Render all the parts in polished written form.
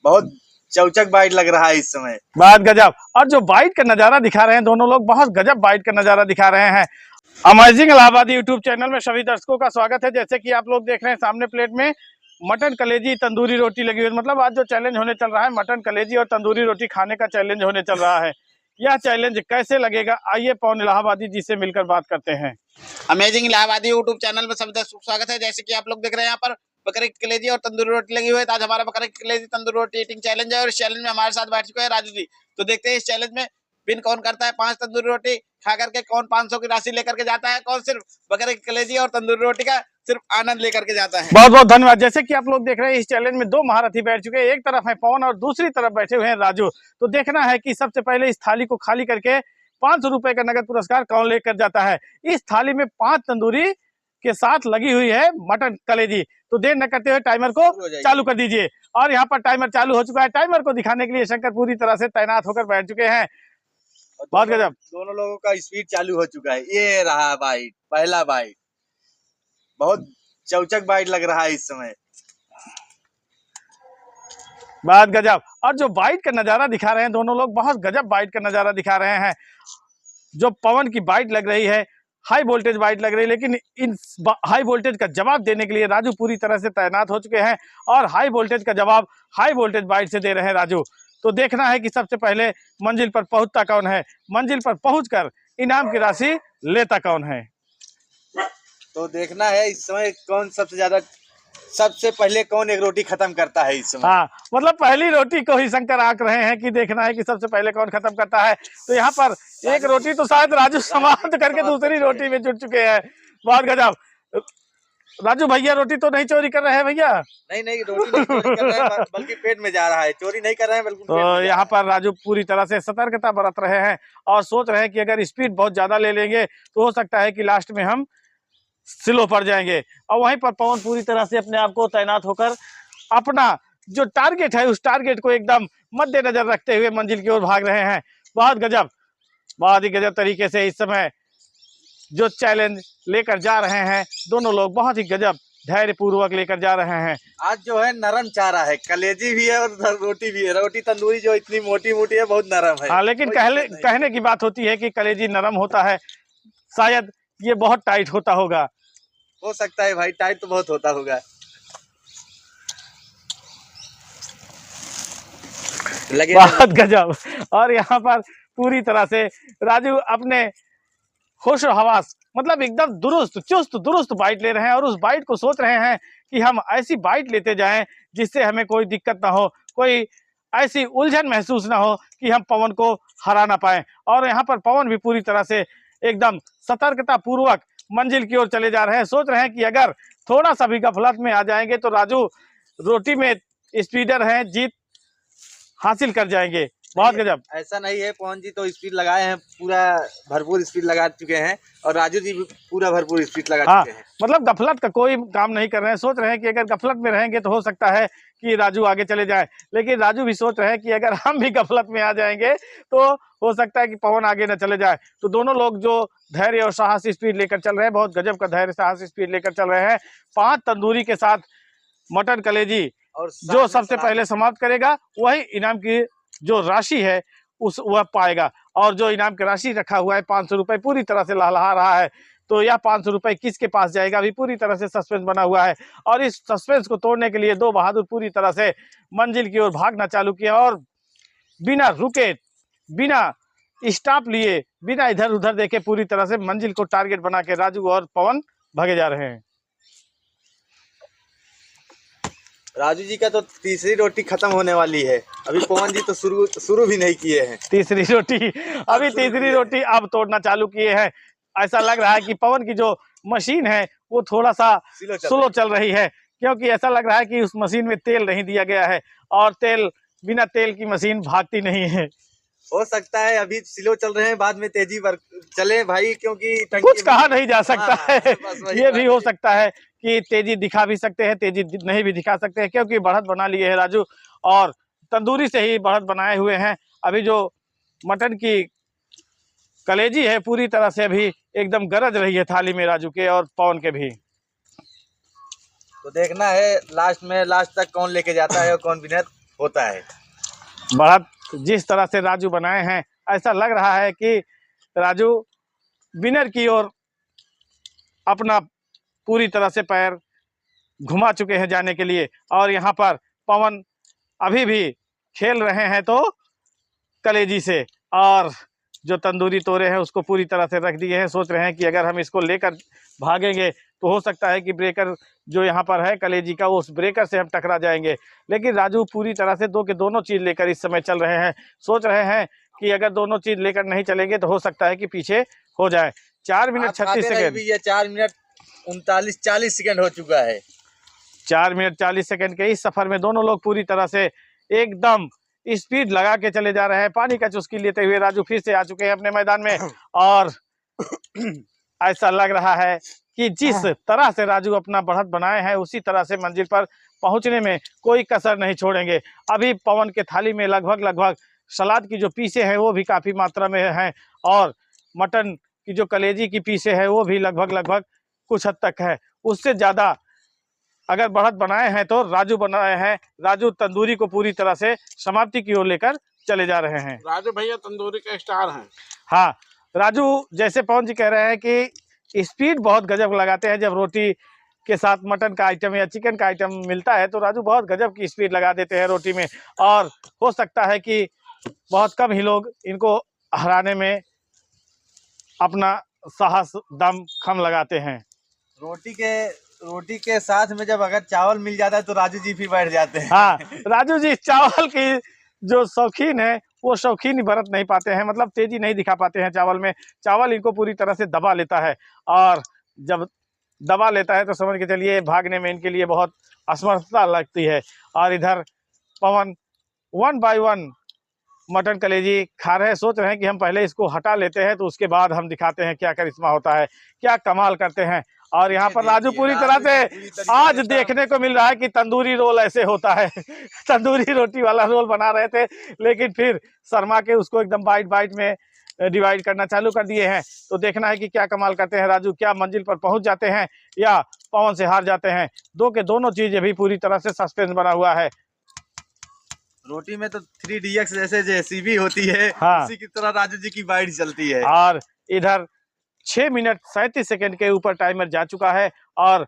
बहुत चौचक बाइट लग रहा है इस समय। बहुत गजब। और जो बाइट का नजारा दिखा रहे हैं दोनों लोग, बहुत गजब बाइट का नजारा दिखा रहे हैं। अमेजिंग इलाहाबादी यूट्यूब चैनल में सभी दर्शकों का स्वागत है। जैसे कि आप लोग देख रहे हैं सामने प्लेट में मटन कलेजी तंदूरी रोटी लगी हुई है। मतलब आज जो चैलेंज होने चल रहा है मटन कलेजी और तंदूरी रोटी खाने का चैलेंज होने चल रहा है। यह चैलेंज कैसे लगेगा, आइए पवन इलाहाबादी जी से मिलकर बात करते हैं। अमेजिंग इलाहाबादी यूट्यूब चैनल में सभी दर्शकों का स्वागत है। जैसे कि आप लोग देख रहे हैं यहाँ पर बकरे की कलेजी और तंदूरी रोटी लगी हुई है। आज हमारा बकरे की कलेजी तंदूरी रोटी ईटिंग चैलेंज है और इस चैलेंज में हमारे साथ बैठ चुके हैं राजू जी। तो देखते हैं इस चैलेंज में विन कौन करता है। 5 तंदूरी रोटी खा करके कौन 500 की राशि लेकर के जाता है, कौन सिर्फ बकरे की कलेजी और तंदूरी रोटी का सिर्फ आनंद लेकर के जाता है। बहुत बहुत धन्यवाद। जैसे कि आप लोग देख रहे हैं इस चैलेंज में 2 महारथी बैठ चुके हैं। एक तरफ है पवन और दूसरी तरफ बैठे हुए हैं राजू। तो देखना है कि सबसे पहले इस थाली को खाली करके 500 रुपए का नगद पुरस्कार कौन लेकर जाता है। इस थाली में 5 तंदूरी के साथ लगी हुई है मटन कलेजी। तो देर न करते हुए टाइमर को चालू कर दीजिए। और यहाँ पर टाइमर चालू हो चुका है। टाइमर को दिखाने के लिए शंकर पूरी तरह से तैनात होकर बैठ चुके हैं। बहुत गजब। दोनों लोगों का स्पीड चालू हो चुका है। ये रहा बाइट, पहला बाइट। बहुत चौचक बाइट लग रहा है इस समय। बहुत गजब। और जो बाइट का नजारा दिखा रहे हैं दोनों लोग, बहुत गजब बाइट का नजारा दिखा रहे हैं। जो पवन की बाइट लग रही है हाई वोल्टेज बाइट लग रही है, लेकिन इन हाई वोल्टेज का जवाब देने के लिए राजू पूरी तरह से तैनात हो चुके हैं और हाई वोल्टेज का जवाब हाई वोल्टेज बाइट से दे रहे हैं राजू। तो देखना है कि सबसे पहले मंजिल पर पहुंचता कौन है, मंजिल पर पहुंचकर इनाम की राशि लेता कौन है। तो देखना है इस समय कौन सबसे पहले कौन एक रोटी खत्म करता है इस समय। हाँ, मतलब पहली रोटी को ही शंकर आंक रहे हैं कि देखना है कि सबसे पहले कौन खत्म करता है। तो यहाँ पर एक रोटी तो शायद राजू समाप्त करके दूसरी रोटी में जुट चुके हैं। बहुत गजब। राजू भैया रोटी तो नहीं चोरी कर रहे हैं भैया? नहीं, रोटी नहीं चोरी कर रहे हैं, बल्कि पेट में जा रहा है। चोरी नहीं कर रहे हैं बल्कि तो यहाँ पर राजू पूरी तरह से सतर्कता बरत रहे हैं और सोच रहे हैं कि अगर स्पीड बहुत ज्यादा ले लेंगे तो हो सकता है कि लास्ट में हम स्लो पड़ जाएंगे। और वहीं पर पवन पूरी तरह से अपने आप को तैनात होकर अपना जो टारगेट है उस टारगेट को एकदम मद्देनजर रखते हुए मंजिल की ओर भाग रहे हैं। बहुत गजब, बहुत ही गजब तरीके से इस समय जो चैलेंज लेकर जा रहे हैं दोनों लोग, बहुत ही गजब धैर्य पूर्वक लेकर जा रहे हैं। आज जो है नरम चारा है, कलेजी भी है और रोटी भी है। रोटी तंदूरी जो इतनी मोटी मोटी है, बहुत नरम है। हाँ, लेकिन कहने की बात होती है कि कलेजी नरम होता है, शायद ये बहुत टाइट होता होगा। हो सकता है भाई, टाइट तो बहुत होता होगा। बहुत गजब। और यहाँ पर पूरी तरह से राजू अपने होश और हवास मतलब एकदम दुरुस्त चुस्त दुरुस्त बाइट ले रहे हैं और उस बाइट को सोच रहे हैं कि हम ऐसी बाइट लेते जाएं जिससे हमें कोई दिक्कत ना हो, कोई ऐसी उलझन महसूस ना हो कि हम पवन को हरा ना पाए। और यहाँ पर पवन भी पूरी तरह से एकदम सतर्कता पूर्वक मंजिल की ओर चले जा रहे हैं। सोच रहे हैं कि अगर थोड़ा सा भी गफलत में आ जाएंगे तो राजू रोटी में स्पीडर हैं, जीत हासिल कर जाएंगे। बहुत गजब। ऐसा नहीं है, पवन जी तो स्पीड लगाए हैं, पूरा भरपूर स्पीड लगा चुके हैं और राजू जी भी पूरा भरपूर स्पीड लगा चुके हैं। मतलब गफलत का कोई काम नहीं कर रहे हैं। सोच रहे हैं कि अगर गफलत में रहेंगे तो हो सकता है कि राजू आगे चले जाए, लेकिन राजू भी सोच रहे हैं कि अगर हम भी गफलत में आ जाएंगे तो हो सकता है कि पवन आगे न चले जाए। तो दोनों लोग जो धैर्य और साहसी स्पीड लेकर चल रहे हैं, बहुत गजब का धैर्य साहसी स्पीड लेकर चल रहे हैं। 5 तंदूरी के साथ मटन कलेजी और जो सबसे पहले समाप्त करेगा वही इनाम की जो राशि है उस वह पाएगा। और जो इनाम की राशि रखा हुआ है 500 रुपए पूरी तरह से लहलहा रहा है। तो यह 500 रुपए किसके पास जाएगा अभी पूरी तरह से सस्पेंस बना हुआ है। और इस सस्पेंस को तोड़ने के लिए 2 बहादुर पूरी तरह से मंजिल की ओर भागना चालू किया और बिना रुके, बिना स्टॉप लिए, बिना इधर उधर देखे पूरी तरह से मंजिल को टारगेट बना के राजू और पवन भागे जा रहे हैं। राजू जी का तो तीसरी रोटी खत्म होने वाली है, अभी पवन जी तो शुरू भी नहीं किए हैं। तीसरी रोटी अब तोड़ना चालू किए हैं। ऐसा लग रहा है कि पवन की जो मशीन है वो थोड़ा सा स्लो चल रही है, क्योंकि ऐसा लग रहा है कि उस मशीन में तेल नहीं दिया गया है और बिना तेल की मशीन भागती नहीं है। हो सकता है अभी स्लो चल रहे हैं, बाद में तेजी चले भाई, क्योंकि कुछ कहा नहीं जा सकता है। ये भी हो सकता है कि तेजी दिखा भी सकते हैं, तेजी नहीं भी दिखा सकते हैं, क्योंकि बढ़त बना लिए है राजू और तंदूरी से ही बढ़त बनाए हुए हैं। अभी जो मटन की कलेजी है पूरी तरह से अभी एकदम गरज रही है थाली में राजू के और पवन के भी। तो देखना है लास्ट तक कौन लेके जाता है और कौन विनर। होता है। बढ़त जिस तरह से राजू बनाए हैं, ऐसा लग रहा है कि राजू विनर की ओर अपना पूरी तरह से पैर घुमा चुके हैं जाने के लिए। और यहाँ पर पवन अभी भी खेल रहे हैं तो कलेजी से, और जो तंदूरी तोरे हैं उसको पूरी तरह से रख दिए हैं। सोच रहे हैं कि अगर हम इसको लेकर भागेंगे तो हो सकता है कि ब्रेकर जो यहाँ पर है कलेजी का, उस ब्रेकर से हम टकरा जाएंगे। लेकिन राजू पूरी तरह से दो के दोनों चीज़ लेकर इस समय चल रहे हैं। सोच रहे हैं कि अगर दोनों चीज़ लेकर नहीं चलेंगे तो हो सकता है कि पीछे हो जाए। 4 मिनट 36 सेकेंड, ये 4 मिनट 39-40 सेकेंड हो चुका है। 4 मिनट 40 सेकेंड के इस सफर में दोनों लोग पूरी तरह से एकदम स्पीड लगा के चले जा रहे हैं। पानी का चुस्की लेते हुए राजू फिर से आ चुके हैं अपने मैदान में, और ऐसा लग रहा है कि जिस तरह से राजू अपना बढ़त बनाए हैं उसी तरह से मंजिल पर पहुंचने में कोई कसर नहीं छोड़ेंगे। अभी पवन के थाली में लगभग सलाद की जो पीसे हैं वो भी काफ़ी मात्रा में हैं, और मटन की जो कलेजी की पीसे हैं वो भी लगभग कुछ हद तक है। उससे ज़्यादा अगर बढ़त बनाए हैं तो राजू बनाए हैं। राजू तंदूरी को पूरी तरह से समाप्ति की ओर लेकर चले जा रहे हैं। राजू भैया तंदूरी के स्टार हैं। हाँ, राजू जैसे पवन जी कह रहे हैं कि स्पीड बहुत गजब लगाते हैं। जब रोटी के साथ मटन का आइटम या चिकन का आइटम मिलता है तो राजू बहुत गजब की स्पीड लगा देते हैं रोटी में, और हो सकता है कि बहुत कम ही लोग इनको हराने में अपना साहस दम खम लगाते हैं। रोटी के साथ में जब अगर चावल मिल जाता है तो राजू जी भी बैठ जाते हैं। हाँ, राजू जी चावल की जो शौकीन है वो शौकीन ही बरत नहीं पाते हैं, मतलब तेजी नहीं दिखा पाते हैं चावल में। चावल इनको पूरी तरह से दबा लेता है, और जब दबा लेता है तो समझ के चलिए भागने में इनके लिए बहुत असमर्थता लगती है। और इधर पवन 1 बाय 1 मटन कलेजी खा रहे हैं। सोच रहे हैं कि हम पहले इसको हटा लेते हैं तो उसके बाद हम दिखाते हैं क्या करिश्मा होता है, क्या कमाल करते हैं। और यहाँ पर राजू पूरी तरह से आज देखने को मिल रहा है कि तंदूरी रोल ऐसे होता है। तंदूरी रोटी वाला रोल बना रहे थे, लेकिन फिर शर्मा के उसको एकदम बाइट में डिवाइड करना चालू कर दिए हैं। तो देखना है कि क्या कमाल करते हैं राजू, क्या मंजिल पर पहुंच जाते हैं या पवन से हार जाते हैं। दो के दोनों चीजें भी पूरी तरह से सस्पेंस बना हुआ है। रोटी में तो 3DX जैसे जेसीबी होती है, हाँ, उसी की तरह राजू जी की बाइट चलती है। और इधर 6 मिनट 37 सेकेंड के ऊपर टाइमर जा चुका है, और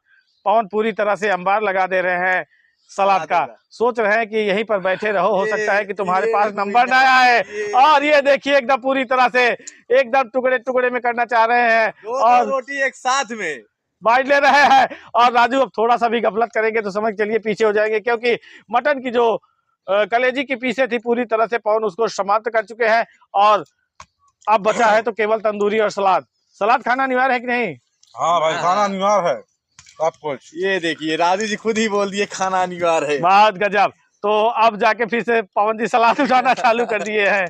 पवन पूरी तरह से अंबार लगा दे रहे हैं सलाद का। सोच रहे हैं कि यहीं पर बैठे रहो, हो सकता है कि तुम्हारे पास नंबर ना आए। और ये देखिए एकदम पूरी तरह से एकदम टुकड़े टुकड़े में करना चाह रहे हैं, और रोटी एक साथ में बाइट ले रहे हैं। और राजू अब थोड़ा सा भी गफलत करेंगे तो समझ चलिए पीछे हो जाएंगे, क्योंकि मटन की जो कलेजी की पीसे थी पूरी तरह से पवन उसको समाप्त कर चुके हैं, और अब बचा है तो केवल तंदूरी और सलाद। सलाद खाना अनिवार्य है कि नहीं? हाँ भाई, खाना अनिवार्य है सब कुछ। ये देखिए राजू जी खुद ही बोल दिए खाना अनिवार्य है। बहुत गजब। तो अब जाके फिर से पवन जी सलाद उठाना चालू कर दिए हैं।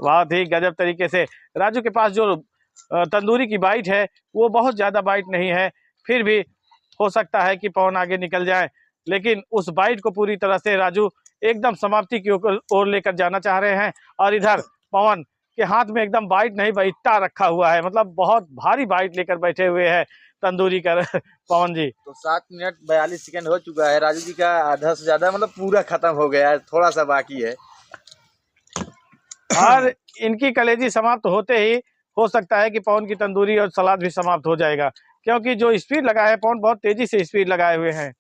बहुत ही गजब तरीके से राजू के पास जो तंदूरी की बाइट है वो बहुत ज्यादा बाइट नहीं है, फिर भी हो सकता है कि पवन आगे निकल जाए। लेकिन उस बाइट को पूरी तरह से राजू एकदम समाप्ति की ओर लेकर जाना चाह रहे हैं। और इधर पवन के हाथ में एकदम बाइट नहीं बैठा रखा हुआ है, मतलब बहुत भारी बाइट लेकर बैठे हुए हैं तंदूरी कर पवन जी। तो 7 मिनट 42 सेकेंड हो चुका है। राजू जी का आधा से ज्यादा मतलब पूरा खत्म हो गया है, थोड़ा सा बाकी है। और इनकी कलेजी समाप्त होते ही हो सकता है कि पवन की तंदूरी और सलाद भी समाप्त हो जाएगा, क्योंकि जो स्पीड लगाए है पवन बहुत तेजी से स्पीड लगाए हुए हैं।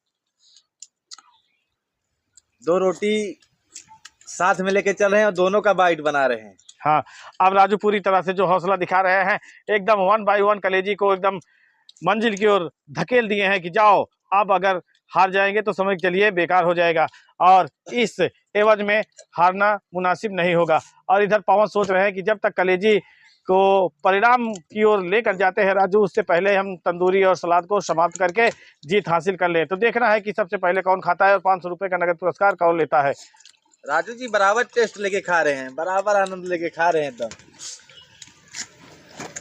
2 रोटी साथ में लेके चल रहे हैं और दोनों का बाइट बना रहे हैं। हाँ, अब राजू पूरी तरह से जो हौसला दिखा रहे हैं, एकदम 1 बाय 1 कलेजी को एकदम मंजिल की ओर धकेल दिए हैं कि जाओ, अब अगर हार जाएंगे तो समझ चलिए बेकार हो जाएगा, और इस एवज में हारना मुनासिब नहीं होगा। और इधर पवन सोच रहे हैं कि जब तक कलेजी को परिणाम की ओर लेकर जाते हैं राजू, उससे पहले हम तंदूरी और सलाद को समाप्त करके जीत हासिल कर लें। तो देखना है कि सबसे पहले कौन खाता है और 500 रुपये का नगद पुरस्कार कौन लेता है। राजू जी बराबर टेस्ट लेके खा रहे हैं, बराबर आनंद लेके खा रहे हैं। एकदम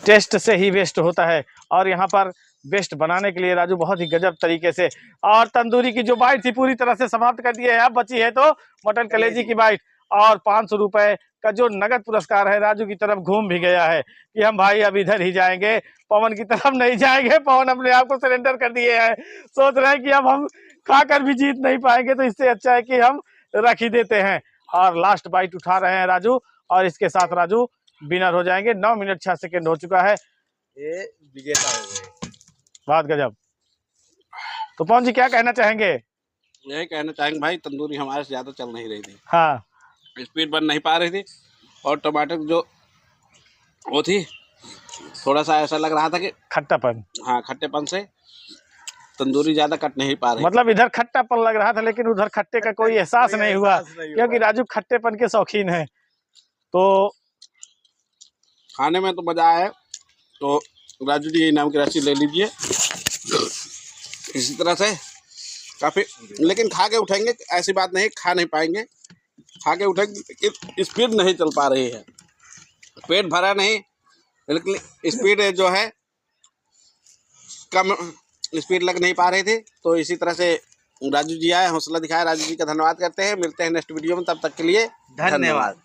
टेस्ट से ही बेस्ट होता है, और यहाँ पर बेस्ट बनाने के लिए राजू बहुत ही गजब तरीके से, और तंदूरी की जो बाइट थी पूरी तरह से समाप्त कर दिए है। अब बची है तो मटन कलेजी की बाइट, और 500 रुपये का जो नगद पुरस्कार है राजू की तरफ घूम भी गया है कि हम भाई अब इधर ही जाएंगे, पवन की तरफ नहीं जाएंगे। पवन अपने आप को सरेंडर कर दिए हैं, सोच रहे हैं कि अब हम खाकर भी जीत नहीं पाएंगे, तो इससे अच्छा है कि हम रख ही देते हैं। और लास्ट बाइट उठा रहे हैं राजू, और इसके साथ राजू विनर हो जाएंगे। 9 मिनट 6 सेकंड हो चुका है। ये विजेता हो गए। बहुत गजब। तो पवन जी क्या कहना चाहेंगे? यही कहना चाहेंगे भाई, तंदूरी हमारे से ज्यादा चल नहीं रही थी, हाँ, स्पीड बन नहीं पा रही थी, और टमाटर जो वो थी थोड़ा सा ऐसा लग रहा था कि खट्टापन, हाँ खट्टेपन से तंदूरी ज्यादा कट नहीं पा रही। मतलब इधर खट्टापन लग रहा था, लेकिन उधर खट्टे का कोई एहसास नहीं हुआ, क्योंकि राजू खट्टेपन के शौकीन है। तो खाने में तो मजा आया। तो राजू जी इनाम की राशि ले लीजिए। इसी तरह से काफी, लेकिन खा के उठेंगे, ऐसी बात नहीं खा नहीं पाएंगे, खा के उठेंगे। स्पीड नहीं चल पा रही है, पेट भरा नहीं, लेकिन स्पीड जो है कम स्पीड लग नहीं पा रही थी। तो इसी तरह से राजू जी आए, हौसला दिखाया, राजू जी का धन्यवाद करते हैं। मिलते हैं नेक्स्ट वीडियो में, तब तक के लिए धन्यवाद।